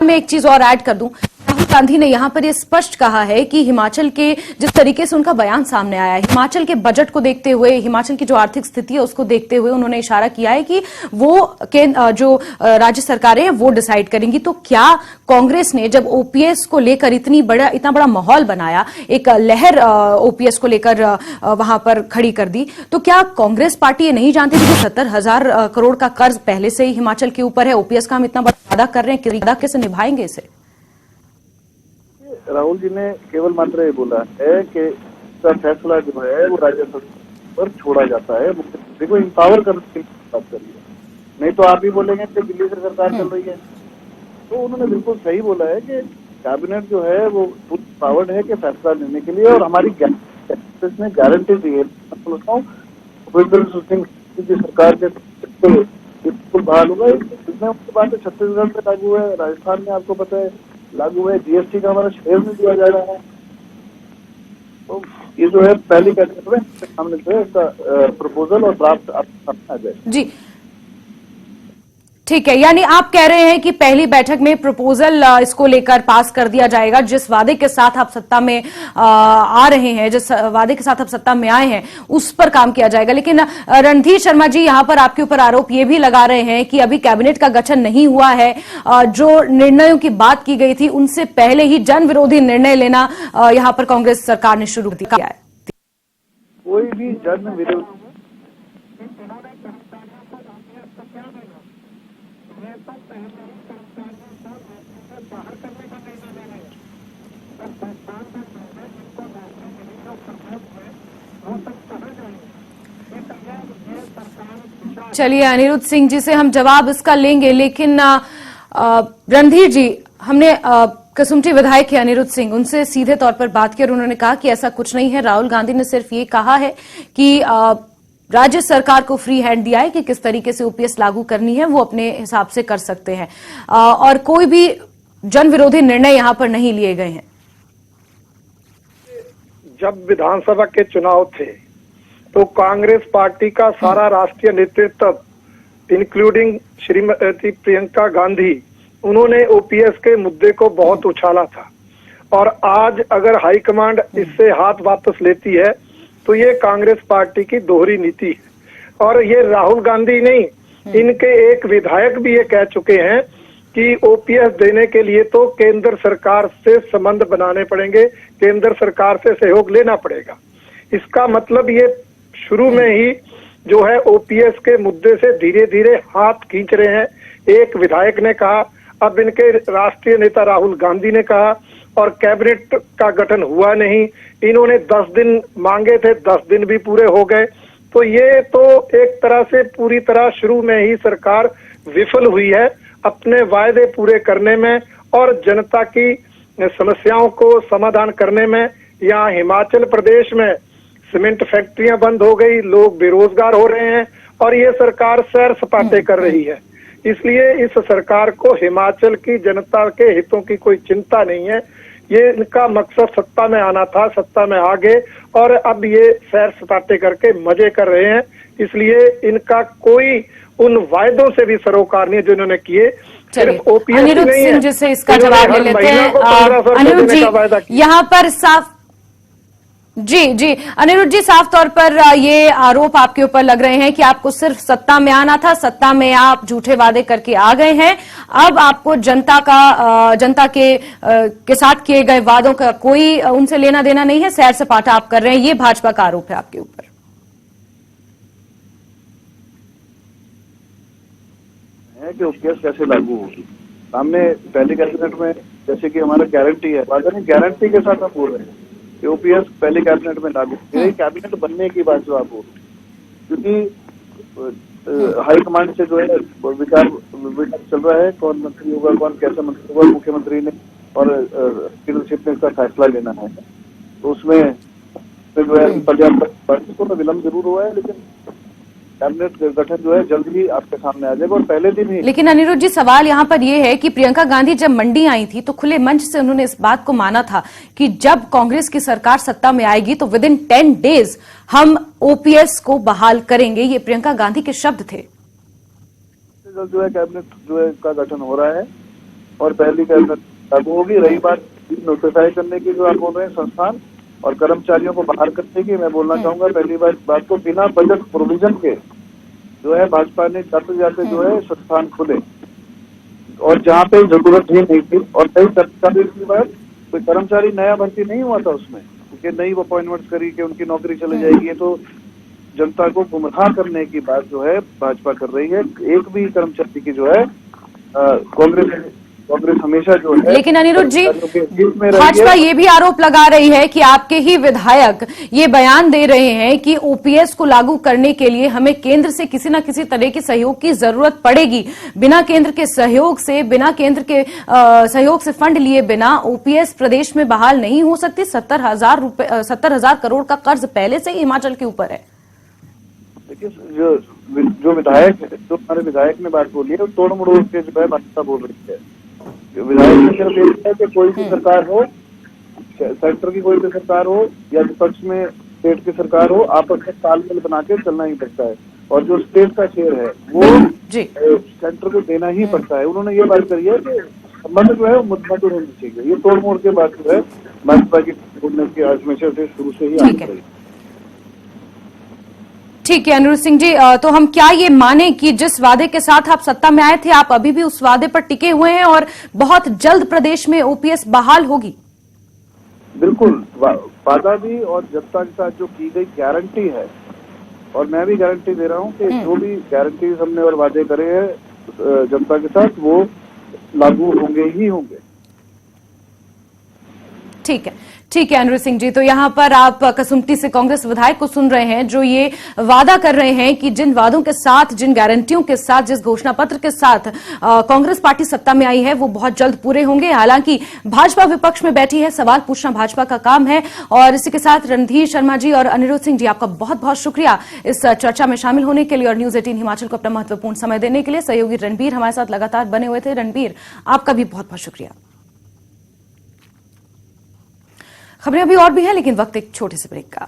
मैं एक चीज और ऐड कर दूं, राहुल गांधी ने यहां पर यह स्पष्ट कहा है कि हिमाचल के जिस तरीके से उनका बयान सामने आया है, हिमाचल के बजट को देखते हुए, हिमाचल की जो आर्थिक स्थिति है उसको देखते हुए उन्होंने इशारा किया है कि वो जो राज्य सरकारें हैं वो डिसाइड करेंगी। तो क्या कांग्रेस ने जब ओपीएस को लेकर इतना बड़ा माहौल बनाया, एक लहर ओपीएस को लेकर वहां पर खड़ी कर दी, तो क्या कांग्रेस पार्टी ये नहीं जानती थी कि 70,000 करोड़ का कर्ज पहले से ही हिमाचल के ऊपर है? ओपीएस का हम इतना बड़ा वादा कर रहे हैं, वादा कैसे निभाएंगे इसे? राहुल जी ने केवल मात्र ये बोला है कि इसका फैसला जो है वो राज्य सरकार पर छोड़ा जाता है, मुख्यमंत्री को इंपावर करने की बात करिए, नहीं तो आप ही बोलेंगे कि दिल्ली से सरकार चल रही है। तो उन्होंने बिल्कुल सही बोला है कि कैबिनेट जो है वो फुल पावर्ड है कि फैसला लेने के लिए, और हमारी ने गारंटी दी है। सरकार के बिल्कुल बहाल होगा। इसमें उसके बाद छत्तीसगढ़ में लागू है, राजस्थान में आपको पता है लागू है, जीएसटी का हमारा शेयर में दिया जा रहा है। तो ये जो है पहली कैबिनेट में सामने जो है इसका प्रपोजल और ड्राफ्ट आ जाए। जी ठीक है, यानी आप कह रहे हैं कि पहली बैठक में प्रपोजल इसको लेकर पास कर दिया जाएगा। जिस वादे के साथ आप सत्ता में आ रहे हैं, जिस वादे के साथ आप सत्ता में आए हैं, उस पर काम किया जाएगा। लेकिन रणधीर शर्मा जी यहां पर आपके ऊपर आरोप ये भी लगा रहे हैं कि अभी कैबिनेट का गठन नहीं हुआ है, जो निर्णयों की बात की गई थी उनसे पहले ही जन विरोधी निर्णय लेना यहां पर कांग्रेस सरकार ने शुरू किया है। कोई भी जन विरोधी चलिए अनिरुद्ध सिंह जी से हम जवाब इसका लेंगे, लेकिन रणधीर जी, हमने कसुम्पटी विधायक है अनिरुद्ध सिंह, उनसे सीधे तौर पर बात की और उन्होंने कहा कि ऐसा कुछ नहीं है। राहुल गांधी ने सिर्फ ये कहा है कि राज्य सरकार को फ्री हैंड दिया है कि किस तरीके से ओपीएस लागू करनी है, वो अपने हिसाब से कर सकते हैं, और कोई भी जन विरोधी निर्णय यहां पर नहीं लिए गए हैं। जब विधानसभा के चुनाव थे तो कांग्रेस पार्टी का सारा राष्ट्रीय नेतृत्व इंक्लूडिंग श्रीमती प्रियंका गांधी, उन्होंने ओपीएस के मुद्दे को बहुत उछाला था। और आज अगर हाईकमांड इससे हाथ वापस लेती है तो ये कांग्रेस पार्टी की दोहरी नीति है। और ये राहुल गांधी नहीं, इनके एक विधायक भी ये कह चुके हैं कि ओपीएस देने के लिए तो केंद्र सरकार से संबंध बनाने पड़ेंगे, केंद्र सरकार से सहयोग लेना पड़ेगा। इसका मतलब ये शुरू में ही जो है ओपीएस के मुद्दे से धीरे धीरे हाथ खींच रहे हैं। एक विधायक ने कहा, अब इनके राष्ट्रीय नेता राहुल गांधी ने कहा, और कैबिनेट का गठन हुआ नहीं। इन्होंने 10 दिन मांगे थे, 10 दिन भी पूरे हो गए। तो ये तो एक तरह से पूरी तरह शुरू में ही सरकार विफल हुई है अपने वायदे पूरे करने में और जनता की समस्याओं को समाधान करने में। यहाँ हिमाचल प्रदेश में सीमेंट फैक्ट्रियां बंद हो गई, लोग बेरोजगार हो रहे हैं, और ये सरकार सैर सपाटे कर रही है। इसलिए इस सरकार को हिमाचल की जनता के हितों की कोई चिंता नहीं है। ये इनका मकसद सत्ता में आना था, सत्ता में आ गए, और अब ये सैर सपाटे करके मजे कर रहे हैं। इसलिए इनका कोई उन वायदों से भी सरोकार नहीं जो इन्होंने किए। सिर्फ ओपीएस अनिरुद्ध सिंह जी से इसका जवाब ले लेते हैं। अनिरुद्ध जी यहाँ पर साफ जी अनिरुद्ध जी, साफ तौर पर ये आरोप आपके ऊपर लग रहे हैं कि आपको सिर्फ सत्ता में आना था, सत्ता में आप झूठे वादे करके आ गए हैं, अब आपको जनता के साथ किए गए वादों का कोई उनसे लेना देना नहीं है, सैर सपाटा आप कर रहे हैं। ये भाजपा का आरोप है आपके ऊपर। कि ओपीएस कैसे लागू होगी, सामने पहली कैबिनेट में जैसे कि हमारा गारंटी है, गारंटी के साथ हम बोल रहे हैं कि ओपीएस पहली कैबिनेट में लागू, कैबिनेट बनने की बात जो आप बोल रहे हैं, क्योंकि हाईकमांड से जो है विचार चल रहा है, कौन मंत्री होगा, कौन कैसा मंत्री होगा, मुख्यमंत्री ने और लीडरशिप ने इसका फैसला लेना है। तो उसमें जो है पर्याप्त तो विलम्ब जरूर हुआ है, लेकिन कैबिनेट गठन जो है जल्द ही आपके सामने आ जाएगा और पहले दिन ही। लेकिन अनिरुद्ध जी, सवाल यहाँ पर यह है कि प्रियंका गांधी जब मंडी आई थी तो खुले मंच से उन्होंने इस बात को माना था कि जब कांग्रेस की सरकार सत्ता में आएगी तो विद इन 10 डेज हम ओपीएस को बहाल करेंगे। ये प्रियंका गांधी के शब्द थे। जो है कैबिनेट जो है का गठन हो रहा है और पहली कैबिनेट लागू होगी। रही बात नोटिफाई करने की जो आप बोल रहे हैं संस्थान और कर्मचारियों को बाहर करने की, मैं बोलना चाहूंगा पहली बात को बिना बजट प्रोविजन के जो है भाजपा ने जाते जाते जो है संस्थान खुले और जहाँ पे जरूरत ही नहीं थी। और कई कर्मचारी की बात, कोई कर्मचारी नया भर्ती नहीं हुआ था उसमें, क्योंकि नई अपॉइंटमेंट करी कि उनकी नौकरी चली जाएगी, तो जनता को गुमराह करने की बात जो है भाजपा कर रही है। एक भी कर्मचारी की जो है कांग्रेस हमेशा जो है, लेकिन अनिरुद्ध जी, में भाजपा ये भी आरोप लगा रही है कि आपके ही विधायक ये बयान दे रहे हैं कि ओपीएस को लागू करने के लिए हमें केंद्र से किसी न किसी तरह के सहयोग की जरूरत पड़ेगी। बिना केंद्र के सहयोग से, बिना केंद्र के सहयोग से फंड लिए बिना ओपीएस प्रदेश में बहाल नहीं हो सकती। 70,000 करोड़ का कर्ज पहले से ही हिमाचल के ऊपर है। देखिए, जो विधायक है, जो हमारे विधायक ने बात बोली है, वो तोड़ मरोड़ के जो है भाजपा बोल रही है। विधायक ने सिर्फ ये है कि कोई भी सरकार हो, सेंटर की कोई भी सरकार हो या विपक्ष में स्टेट की सरकार हो, आपस में तालमेल बना के चलना ही पड़ता है। और जो स्टेट का शेयर है वो सेंटर को देना ही पड़ता है। उन्होंने ये बात करी है कि संबंध जो है वो मुद्दा होनी चाहिए। ये तोड़ मोड़ के बात जो है भाजपा की बोलने की हमेशा से शुरू से ही आ रही है। ठीक है अनिरुद्ध सिंह जी, तो हम क्या ये माने कि जिस वादे के साथ आप सत्ता में आए थे, आप अभी भी उस वादे पर टिके हुए हैं और बहुत जल्द प्रदेश में ओपीएस बहाल होगी? बिल्कुल, वादा भी और जनता के साथ जो की गई गारंटी है, और मैं भी गारंटी दे रहा हूं कि जो भी गारंटी हमने और वादे करे हैं जनता के साथ, वो लागू होंगे ही होंगे। ठीक है अनिरुद्ध सिंह जी, तो यहाँ पर आप कसुम्पटी से कांग्रेस विधायक को सुन रहे हैं जो ये वादा कर रहे हैं कि जिन वादों के साथ, जिन गारंटियों के साथ, जिस घोषणा पत्र के साथ कांग्रेस पार्टी सत्ता में आई है वो बहुत जल्द पूरे होंगे। हालांकि भाजपा विपक्ष में बैठी है, सवाल पूछना भाजपा का काम है। और इसी के साथ रणधीर शर्मा जी और अनिरुद्ध सिंह जी, आपका बहुत बहुत शुक्रिया इस चर्चा में शामिल होने के लिए और न्यूज 18 हिमाचल को अपना महत्वपूर्ण समय देने के लिए। सहयोगी रणबीर हमारे साथ लगातार बने हुए थे। रणबीर, आपका भी बहुत बहुत शुक्रिया। खबरें अभी और भी हैं, लेकिन वक्त एक छोटे से ब्रेक का।